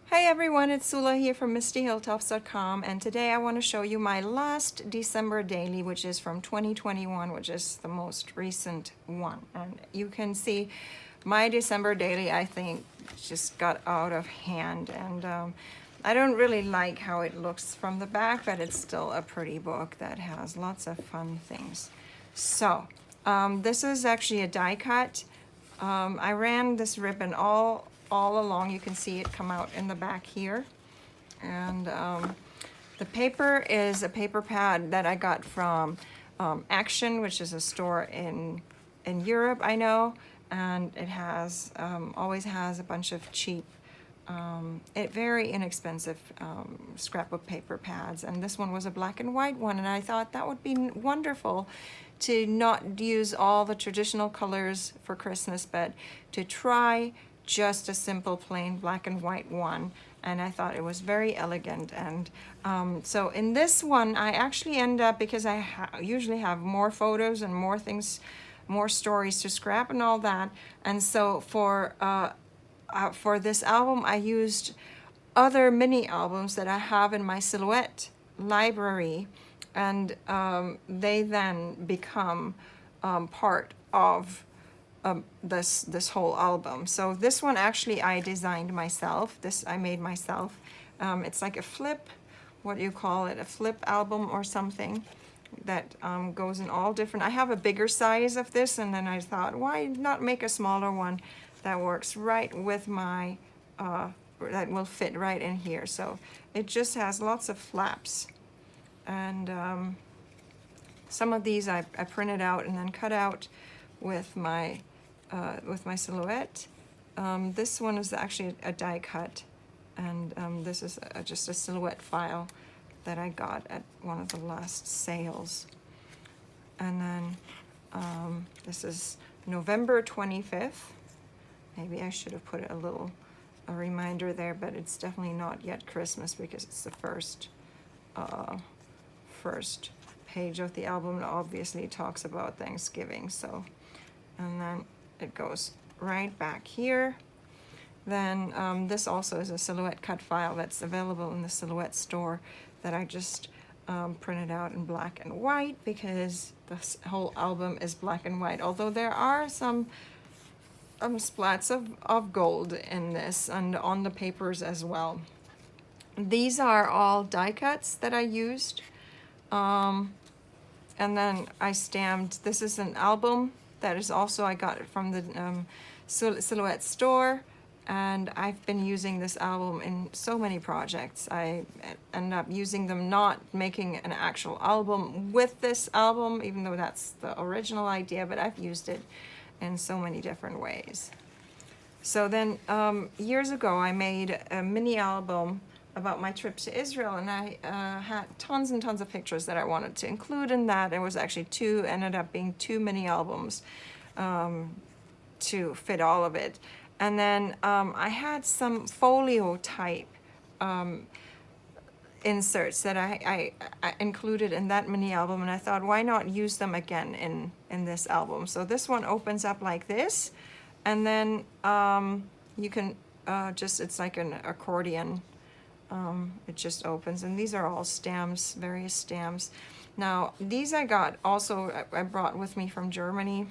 Hi everyone, it's Sula here from MistyHilltops.com, and today I want to show you my last December daily, which is from 2021, which is the most recent one. And you can see my December daily, I think, just got out of hand, and I don't really like how it looks from the back, but it's still a pretty book that has lots of fun things. So this is actually a die cut. I ran this ribbon all along. You can see it come out in the back here. And the paper is a paper pad that I got from Action, which is a store in Europe, I know. And it has always has a bunch of cheap, very inexpensive scrapbook paper pads. And this one was a black and white one, and I thought that would be wonderful to not use all the traditional colors for Christmas, but to try just a simple plain black and white one. And I thought it was very elegant. And so in this one, I actually end up, because I usually have more photos and more things, more stories to scrap and all that. And so for this album, I used other mini albums that I have in my silhouette library, and they then become part of this whole album. So this one actually I designed myself. This I made myself. It's like a flip, what do you call it, a flip album or something that goes in all different. I have a bigger size of this, and then I thought, why not make a smaller one that works right with my, that will fit right in here. So it just has lots of flaps. And some of these I printed out and then cut out with my silhouette. This one is actually a die cut, and this is just a silhouette file that I got at one of the last sales. And then this is November 25th. Maybe I should have put a reminder there, but it's definitely not yet Christmas because it's the first page of the album. Obviously talks about Thanksgiving. So, and then it goes right back here. Then this also is a silhouette cut file that's available in the Silhouette store that I just printed out in black and white, because this whole album is black and white, although there are some splats of gold in this and on the papers as well. These are all die cuts that I used. And then I stamped, this is an album that is also, I got it from the Silhouette store, and I've been using this album in so many projects. I end up using them, not making an actual album with this album, even though that's the original idea, but I've used it in so many different ways. So then years ago I made a mini album about my trip to Israel, and I had tons and tons of pictures that I wanted to include in that. It was actually ended up being two mini albums to fit all of it. And then I had some folio type inserts that I included in that mini album, and I thought, why not use them again in this album? So this one opens up like this, and then you can it's like an accordion. It just opens, and these are all stamps, various stamps. Now these I got also, I brought with me from Germany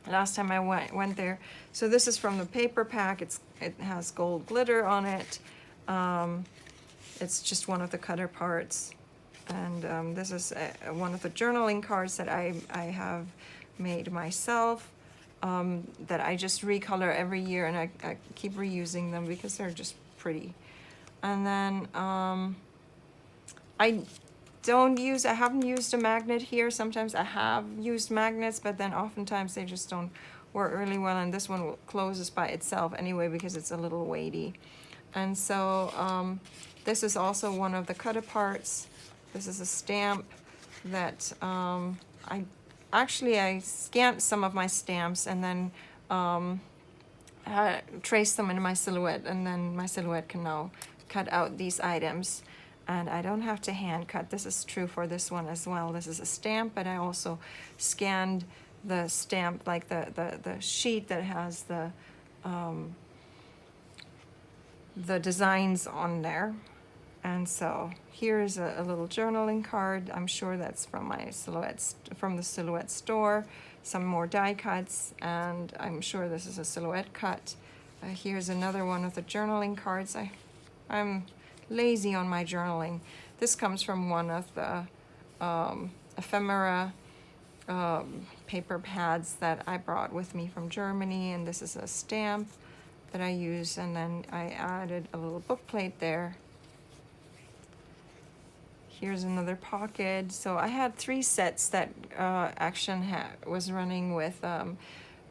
last time I went there. So this is from the paper pack. It has gold glitter on it. It's just one of the cutter parts, and this is one of the journaling cards that I have made myself, that I just recolor every year, and I keep reusing them because they're just pretty. And then I haven't used a magnet here. Sometimes I have used magnets, but then oftentimes they just don't work really well, and this one closes by itself anyway because it's a little weighty. And so this is also one of the cut aparts. This is a stamp that I scanned some of my stamps and then traced them in my silhouette, and then my silhouette can now cut out these items, and I don't have to hand cut. This is true for this one as well. This is a stamp, but I also scanned the stamp, like the sheet that has the the designs on there. And so here's a little journaling card. I'm sure that's from my from the Silhouette store. Some more die cuts, and I'm sure this is a Silhouette cut. Here's another one with the journaling cards. I'm lazy on my journaling. This comes from one of the ephemera paper pads that I brought with me from Germany, and this is a stamp that I use, and then I added a little book plate there. Here's another pocket. So I had 3 sets that Action was running with kind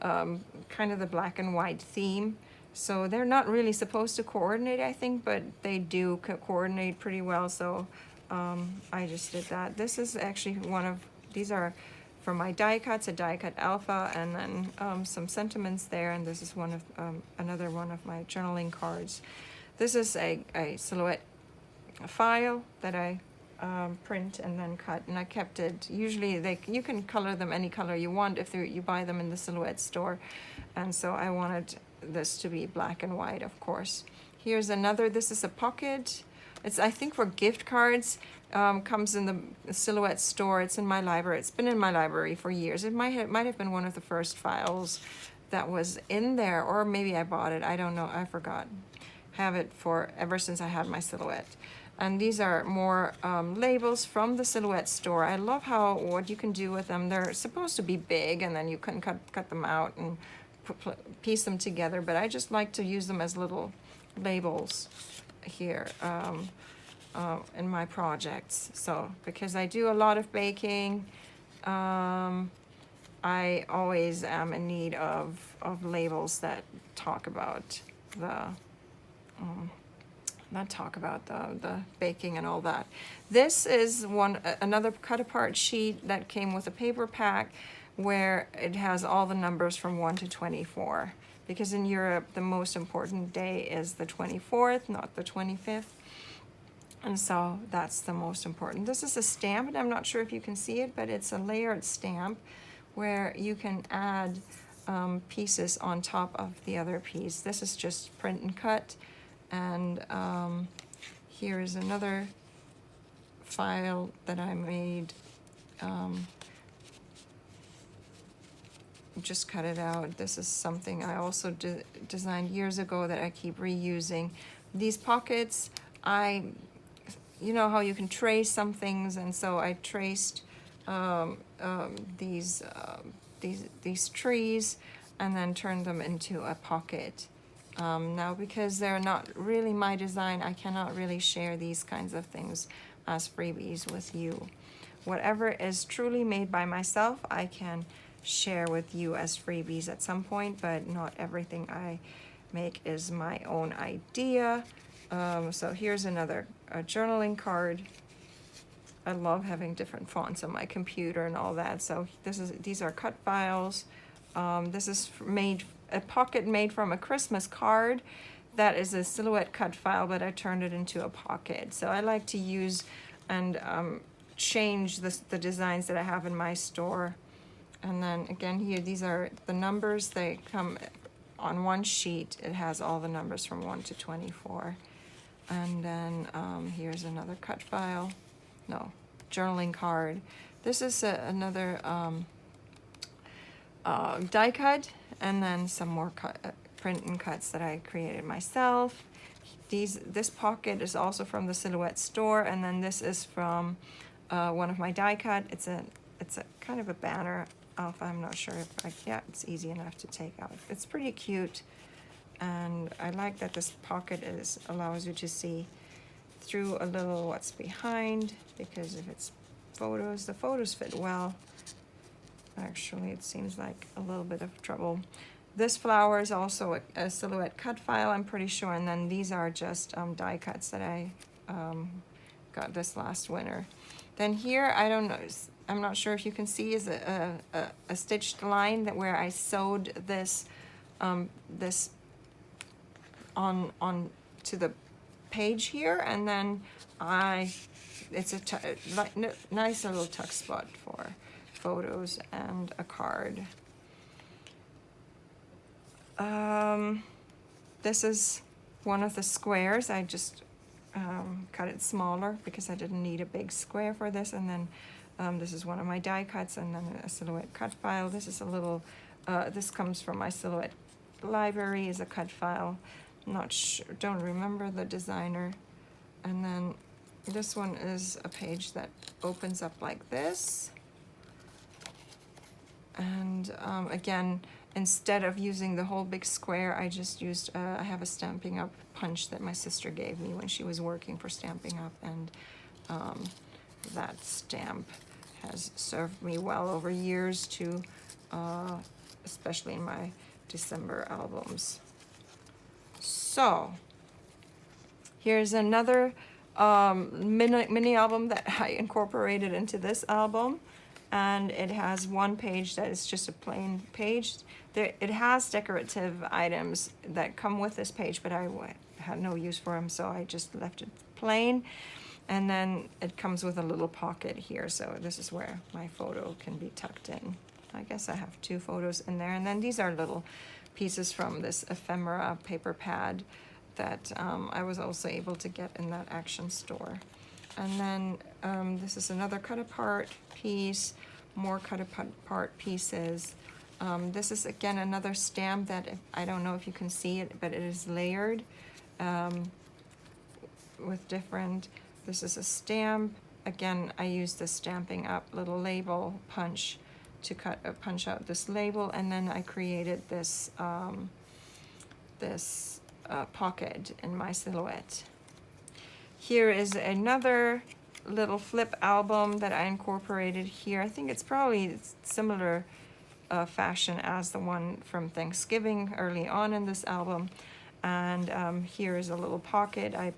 of the black and white theme. So they're not really supposed to coordinate, I think, but they do coordinate pretty well. So I just did that. This is actually these are from my die cuts, a die cut alpha, and then some sentiments there. And this is another one of my journaling cards. This is a Silhouette file that I print and then cut, and I kept it. Usually you can color them any color you want if you buy them in the Silhouette store, and so I wanted this to be black and white, of course. Here's another. This is a pocket. It's, I think, for gift cards. Comes in the Silhouette store. It's in my library. It's been in my library for years. It might have been one of the first files that was in there, or maybe I bought it. I don't know. I forgot. Have it for ever since I had my Silhouette. And these are more labels from the Silhouette store. I love what you can do with them. They're supposed to be big, and then you can cut them out and piece them together. But I just like to use them as little labels here in my projects. So because I do a lot of baking, I always am in need of labels that talk about the baking and all that. This is another cut apart sheet that came with a paper pack where it has all the numbers from 1 to 24. Because in Europe, the most important day is the 24th, not the 25th. And so that's the most important. This is a stamp, and I'm not sure if you can see it, but it's a layered stamp where you can add pieces on top of the other piece. This is just print and cut. And here is another file that I made. Just cut it out. This is something I also designed years ago that I keep reusing. These pockets, you know how you can trace some things, and so I traced these trees and then turned them into a pocket. Now, because they're not really my design, I cannot really share these kinds of things as freebies with you. Whatever is truly made by myself, I can share with you as freebies at some point, but not everything I make is my own idea. So here's another journaling card. I love having different fonts on my computer and all that. So these are cut files. This is a pocket made from a Christmas card. That is a Silhouette cut file, but I turned it into a pocket. So I like to use and change the designs that I have in my store. And then again here, these are the numbers. They come on one sheet. It has all the numbers from 1 to 24. And then here's another cut file. No, journaling card. This is another die cut, and then some more print and cuts that I created myself. This pocket is also from the Silhouette store, and then this is from one of my die cut. It's a kind of a banner alpha. I'm not sure if yeah, it's easy enough to take out. It's pretty cute, and I like that this pocket allows you to see through a little what's behind, because if it's photos, the photos fit well. Actually, it seems like a little bit of trouble. This flower is also a Silhouette cut file, I'm pretty sure, and then these are just die cuts that I got this last winter. Then here, I don't know, I'm not sure if you can see, is a stitched line where I sewed this this on to the page here, and then it's a nice little tuck spot for photos and a card. This is one of the squares. I just cut it smaller because I didn't need a big square for this. And then this is one of my die cuts, and then a silhouette cut file. This is a little, this comes from my silhouette library, is a cut file. Not sure, don't remember the designer. And then this one is a page that opens up like this. And again, instead of using the whole big square, I just used, I have a Stampin' Up punch that my sister gave me when she was working for Stampin' Up, and that stamp has served me well over years to, especially in my December albums. So, here's another mini album that I incorporated into this album. And it has one page that is just a plain page. It has decorative items that come with this page, but I had no use for them, so I just left it plain. And then it comes with a little pocket here, so this is where my photo can be tucked in. I guess I have 2 photos in there. And then these are little pieces from this ephemera paper pad that I was also able to get in that Action store. And then this is another cut apart piece, more cut apart pieces. This is again another stamp that I don't know if you can see it, but it is layered with different. This is a stamp. Again, I used the Stampin' Up little label punch to punch out this label, and then I created this pocket in my silhouette. Here is another little flip album that I incorporated here. I think it's probably similar fashion as the one from Thanksgiving early on in this album. And here is a little pocket. I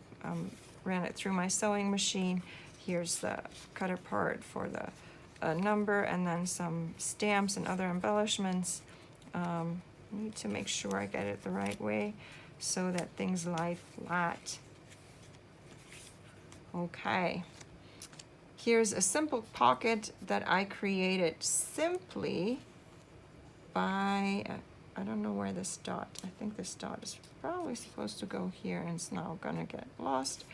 ran it through my sewing machine. Here's the cut apart for the number, and then some stamps and other embellishments. I need to make sure I get it the right way so that things lie flat. Okay, here's a simple pocket that I created simply by, I don't know where this dot, I think this dot is probably supposed to go here and it's now gonna get lost.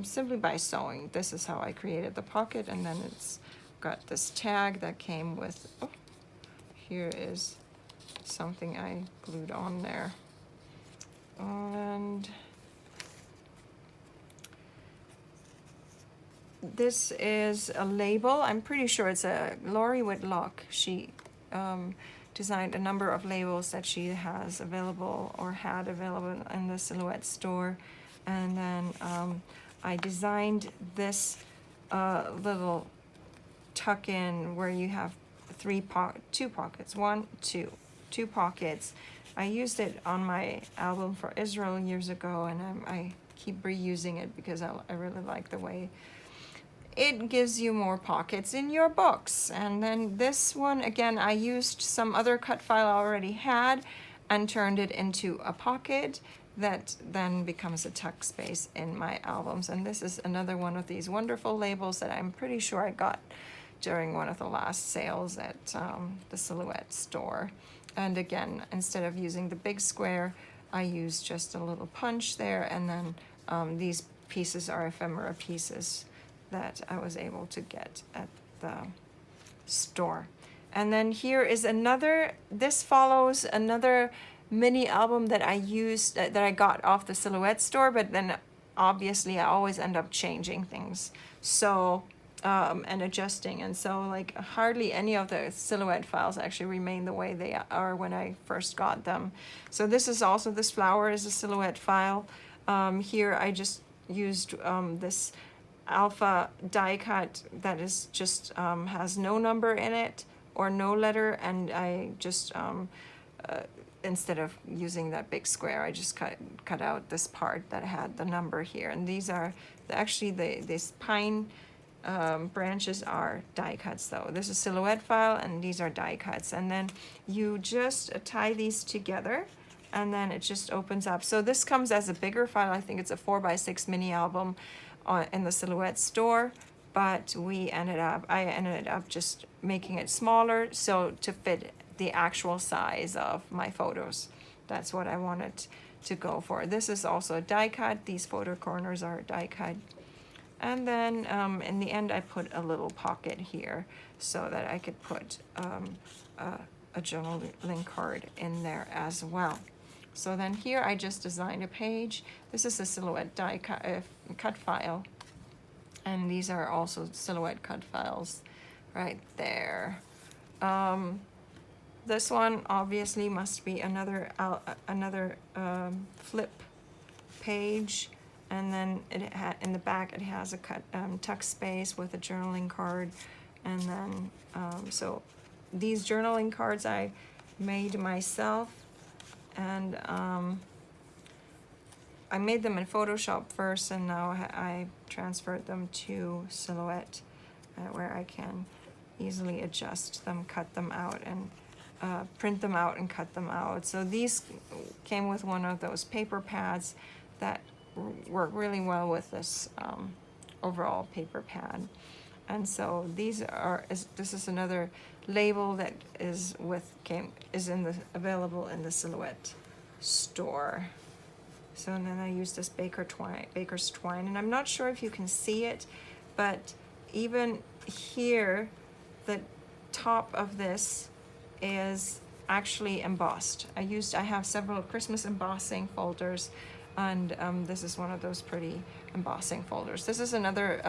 Simply by sewing. This is how I created the pocket, and then it's got this tag that came with, oh, here is something I glued on there. And this is a label. I'm pretty sure it's a Lori Whitlock. She designed a number of labels that she has available or had available in the Silhouette store. And then I designed this little tuck-in where you have two pockets, two pockets. I used it on my album for Israel years ago, and I keep reusing it because I really like the way it gives you more pockets in your books. And then this one, again, I used some other cut file I already had and turned it into a pocket that then becomes a tuck space in my albums. And this is another one of these wonderful labels that I'm pretty sure I got during one of the last sales at the Silhouette store. And again, instead of using the big square, I used just a little punch there, and then these pieces are ephemera pieces that I was able to get at the store. And then here is another, this follows another mini album that I used, that I got off the Silhouette store, but then obviously I always end up changing things. So, and adjusting, and so like hardly any of the Silhouette files actually remain the way they are when I first got them. So this is also, this flower is a Silhouette file. Here I just used this alpha die cut that is just has no number in it or no letter, and I just instead of using that big square, I just cut out this part that had the number here. And these are actually these pine branches are die cuts though. This is Silhouette file, and these are die cuts. And then you just tie these together, and then it just opens up. So this comes as a bigger file. I think it's a 4x6 mini album in the Silhouette store, but I ended up just making it smaller so to fit the actual size of my photos. That's what I wanted to go for. This is also a die cut. These photo corners are die cut. And then in the end I put a little pocket here so that I could put a journaling card in there as well. So then here I just designed a page. This is a silhouette die cut file. And these are also silhouette cut files right there. This one obviously must be another flip page, and then in the back it has a tuck space with a journaling card, and then so these journaling cards I made myself, and I made them in Photoshop first, and now I transferred them to Silhouette, where I can easily adjust them, cut them out, and print them out and cut them out. So these came with one of those paper pads that work really well with this overall paper pad. And so these are, this is another label that is available in the Silhouette store. So then I use this baker's twine, and I'm not sure if you can see it, but even here, the top of this is actually embossed. I have several Christmas embossing folders, and this is one of those pretty embossing folders. This is another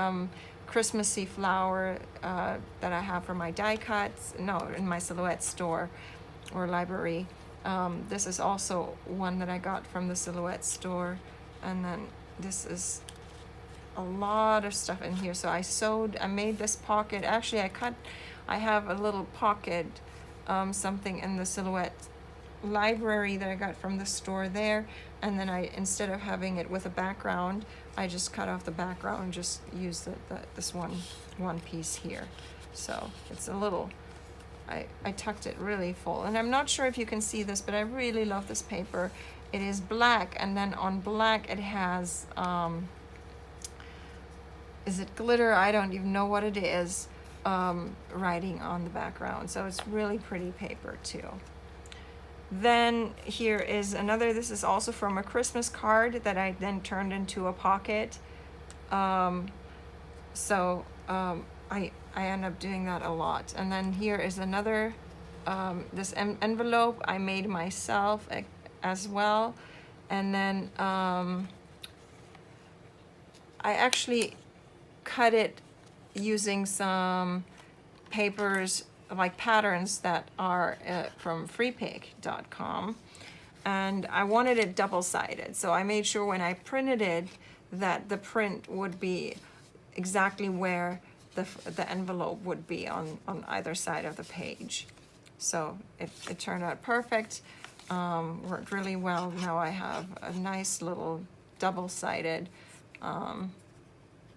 Christmassy flower that I have for my die cuts, in my Silhouette store or library. This is also one that I got from the Silhouette store, and then this is a lot of stuff in here. So I made this pocket. Actually, I have a little pocket, something in the Silhouette library that I got from the store there, and then instead of having it with a background, I just cut off the background and just used this one piece here. So it's a little, I tucked it really full, and I'm not sure if you can see this, but I really love this paper. It is black, and then on black it has, is it glitter? I don't even know what it is, writing on the background. So it's really pretty paper too. Then here is another, this is also from a Christmas card that I then turned into a pocket. I end up doing that a lot. And then here is another, this envelope I made myself as well. And then I actually cut it using some papers, like patterns that are from freepik.com. And I wanted it double-sided. So I made sure when I printed it that the print would be exactly where the envelope would be on either side of the page. So it turned out perfect, worked really well. Now I have a nice little double-sided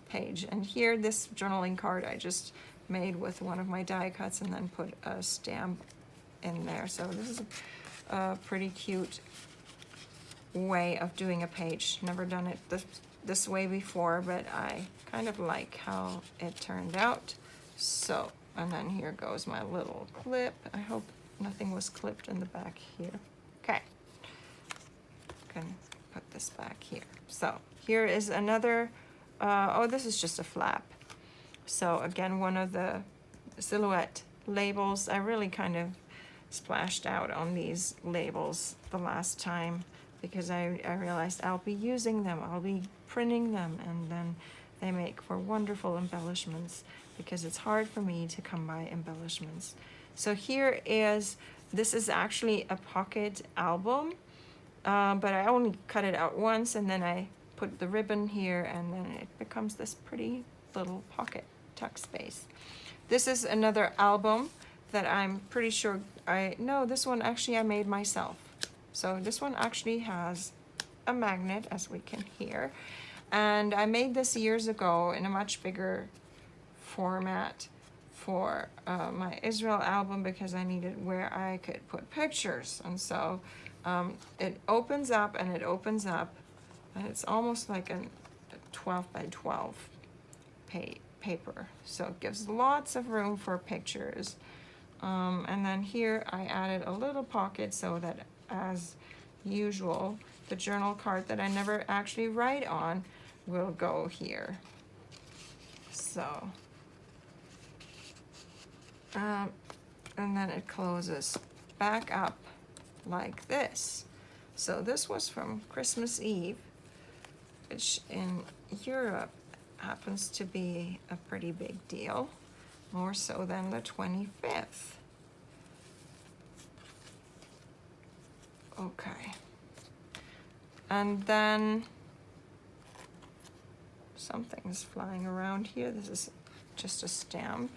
page. And here, this journaling card I just made with one of my die cuts and then put a stamp in there. So this is a pretty cute way of doing a page. Never done it this way before, but I kind of like how it turned out. So, and then here goes my little clip. I hope nothing was clipped in the back here. Okay, can put this back here. So here is another, oh, this is just a flap. So again, one of the Silhouette labels. I really kind of splashed out on these labels the last time because I realized I'll be using them, I'll be printing them, and then they make for wonderful embellishments because it's hard for me to come by embellishments. So here is, this is actually a pocket album, but I only cut it out once, and then I put the ribbon here, and then it becomes this pretty little pocket tuck space. This is another album that I'm pretty sure this one actually I made myself. So this one actually has a magnet, as we can hear. And I made this years ago in a much bigger format for my Israel album because I needed where I could put pictures. And so it opens up and it opens up, and it's almost like a 12 by 12 paper. So it gives lots of room for pictures. And then here I added a little pocket so that, as usual, the journal card that I never actually write on will go here. So, and then it closes back up like this. So this was from Christmas Eve, which in Europe happens to be a pretty big deal, more so than the 25th. Okay. And then something's flying around here. This is just a stamp.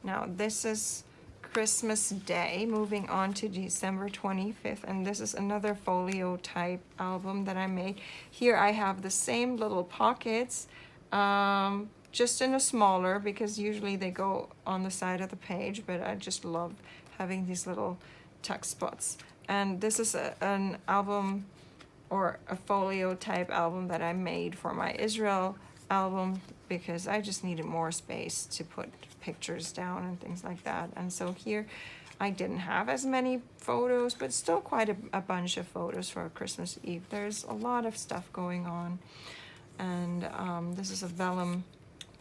Now this is Christmas Day, moving on to December 25th, and this is another folio type album that I made. Here I have the same little pockets, just in a smaller, because usually they go on the side of the page, but I just love having these little tuck spots. And this is an album, or a folio type album that I made for my Israel album, because I just needed more space to put pictures down and things like that. And so here I didn't have as many photos, but still quite a bunch of photos for Christmas Eve. There's a lot of stuff going on. And this is a vellum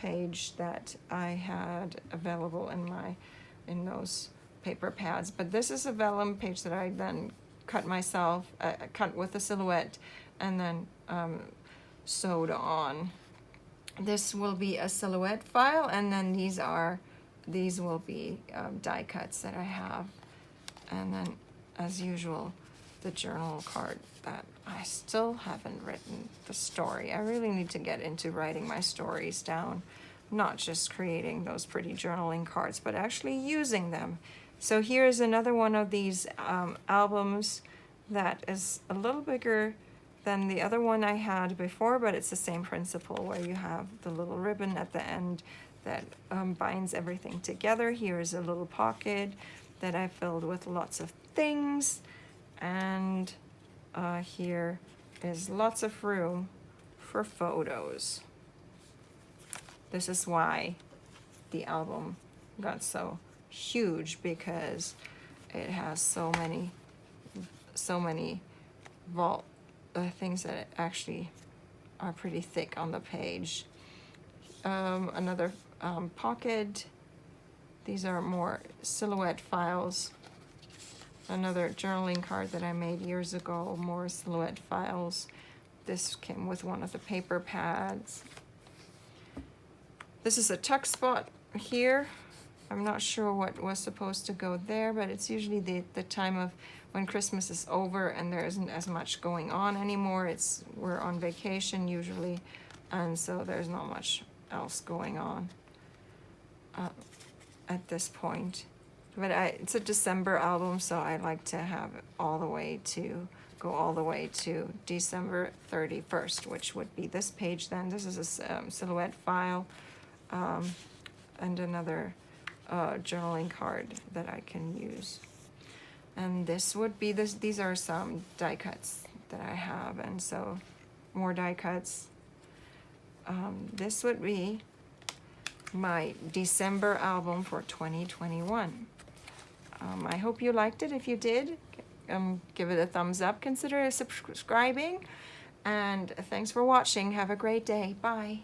page that I had available in those paper pads. But this is a vellum page that I then cut myself, cut with a silhouette, and then sewed on. This will be a silhouette file, and then these will be die cuts that I have. And then, as usual, the journal card that I still haven't written the story. I really need to get into writing my stories down, not just creating those pretty journaling cards, but actually using them. So here's another one of these albums that is a little bigger than the other one I had before, but it's the same principle, where you have the little ribbon at the end that binds everything together. Here is a little pocket that I filled with lots of things, and here is lots of room for photos. This is why the album got so huge, because it has so many things that actually are pretty thick on the page. Another pocket. These are more silhouette files. Another journaling card that I made years ago, more silhouette files. This came with one of the paper pads. This is a tuck spot here. I'm not sure what was supposed to go there, but it's usually the time of when Christmas is over and there isn't as much going on anymore. We're on vacation usually, and so there's not much else going on at this point. But it's a December album, so I like to have it go all the way to December 31st, which would be this page then. This is a silhouette file, and another journaling card that I can use. And this would be these are some die cuts that I have, and so more die cuts. This would be my December album for 2021. I hope you liked it. If you did, give it a thumbs up. Consider subscribing, and thanks for watching. Have a great day. Bye.